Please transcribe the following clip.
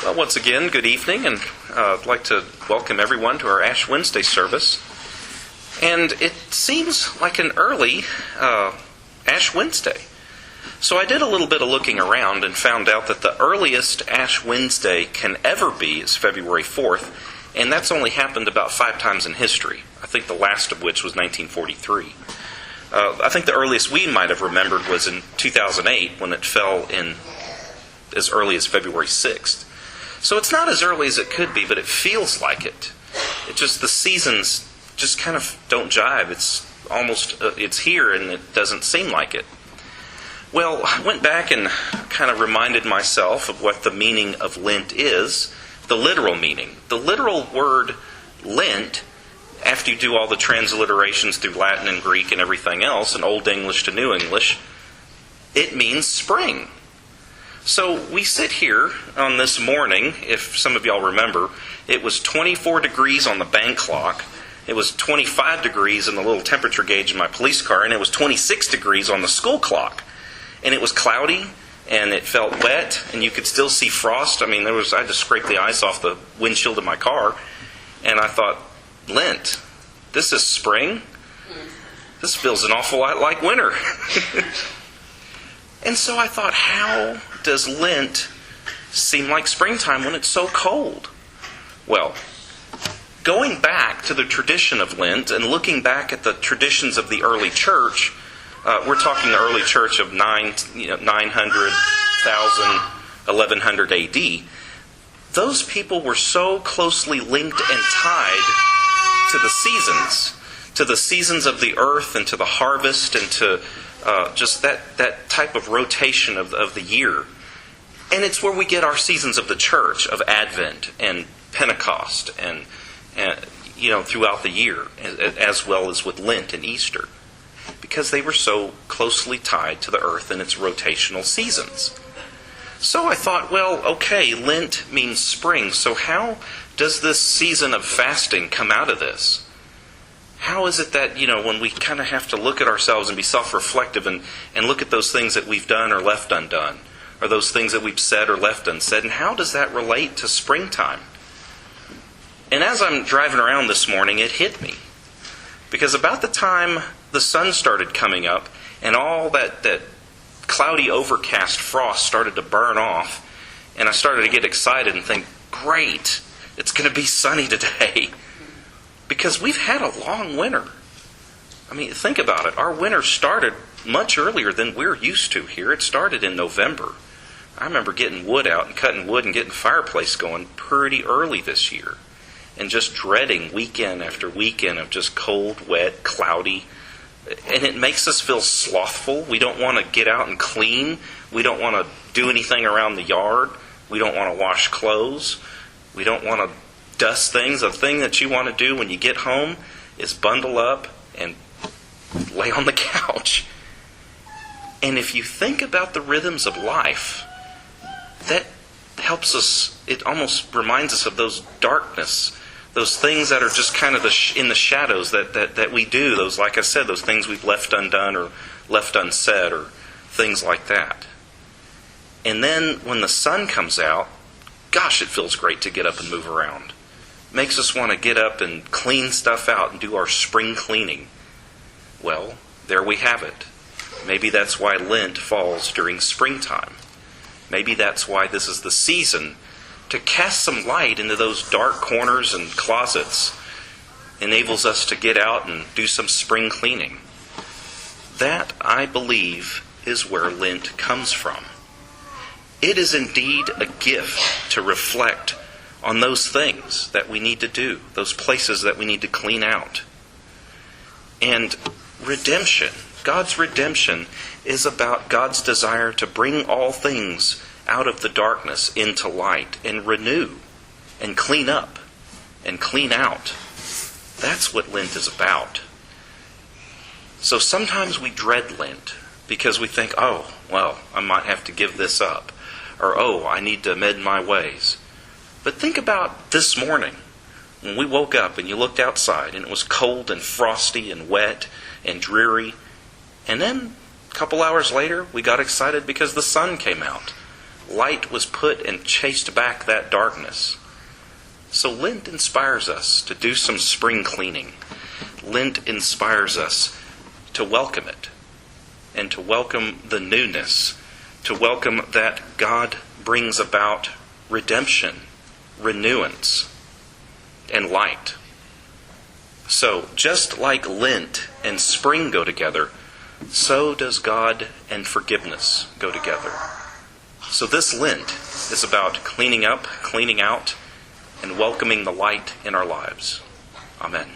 Well, once again, good evening, and I'd like to welcome everyone to our Ash Wednesday service. And it seems like an early Ash Wednesday. So I did a little bit of looking around and found out that the earliest Ash Wednesday can ever be is February 4th, and that's only happened about 5 times in history. I think the last of which was 1943. I think the earliest we might have remembered was in 2008 when it fell in as early as February 6th. So it's not as early as it could be, but it feels like it. It just, the seasons just kind of don't jive. It's almost, it's here and it doesn't seem like it. Well, I went back and kind of reminded myself of what the meaning of Lent is, the literal meaning. The literal word Lent, after you do all the transliterations through Latin and Greek and everything else, and Old English to New English, it means spring. So we sit here on this morning, if some of y'all remember, it was 24 degrees on the bank clock, it was 25 degrees in the little temperature gauge in my police car, and it was 26 degrees on the school clock. And it was cloudy, and it felt wet, and you could still see frost. I mean, I had to scrape the ice off the windshield of my car, and I thought, Lent, this is spring? This feels an awful lot like winter. And so I thought, how does Lent seem like springtime when it's so cold? Well, going back to the tradition of Lent and looking back at the traditions of the early church, we're talking the early church of 900, 1000, 1100 AD, those people were so closely linked and tied to the seasons of the earth and to the harvest and to just that type of rotation of the year. And it's where we get our seasons of the church, of Advent and Pentecost and throughout the year, as well as with Lent and Easter, because they were so closely tied to the earth and its rotational seasons. So I thought, well, okay, Lent means spring, so how does this season of fasting come out of this? How is it that, when we kind of have to look at ourselves and be self-reflective and look at those things that we've done or left undone, or those things that we've said or left unsaid, and how does that relate to springtime? And as I'm driving around this morning, it hit me. Because about the time the sun started coming up and all that cloudy, overcast frost started to burn off, and I started to get excited and think, great, it's going to be sunny today. Because we've had a long winter. I mean, think about it. Our winter started much earlier than we're used to here. It started in November. I remember getting wood out and cutting wood and getting the fireplace going pretty early this year. And just dreading weekend after weekend of just cold, wet, cloudy. And it makes us feel slothful. We don't want to get out and clean. We don't want to do anything around the yard. We don't want to wash clothes. We don't want to dust things. The thing that you want to do when you get home is bundle up and lay on the couch. And if you think about the rhythms of life, that helps us, it almost reminds us of those darkness, those things that are just kind of in the shadows that we do, those, like I said, those things we've left undone or left unsaid or things like that. And then when the sun comes out, gosh, it feels great to get up and move around. Makes us want to get up and clean stuff out and do our spring cleaning. Well, there we have it. Maybe that's why Lent falls during springtime. Maybe that's why this is the season to cast some light into those dark corners and closets. Enables us to get out and do some spring cleaning. That, I believe, is where Lent comes from. It is indeed a gift to reflect on those things that we need to do, those places that we need to clean out. And redemption, God's redemption, is about God's desire to bring all things out of the darkness into light and renew and clean up and clean out. That's what Lent is about. So sometimes we dread Lent because we think, oh, well, I might have to give this up. Or, oh, I need to amend my ways. But think about this morning when we woke up and you looked outside and it was cold and frosty and wet and dreary. And then a couple hours later we got excited because the sun came out. light was put and chased back that darkness. So Lent inspires us to do some spring cleaning. Lent inspires us to welcome it, and to welcome the newness, to welcome that God brings about redemption, renewance, and light. So, just like Lent and spring go together, so does God and forgiveness go together. So this Lent is about cleaning up, cleaning out, and welcoming the light in our lives. Amen.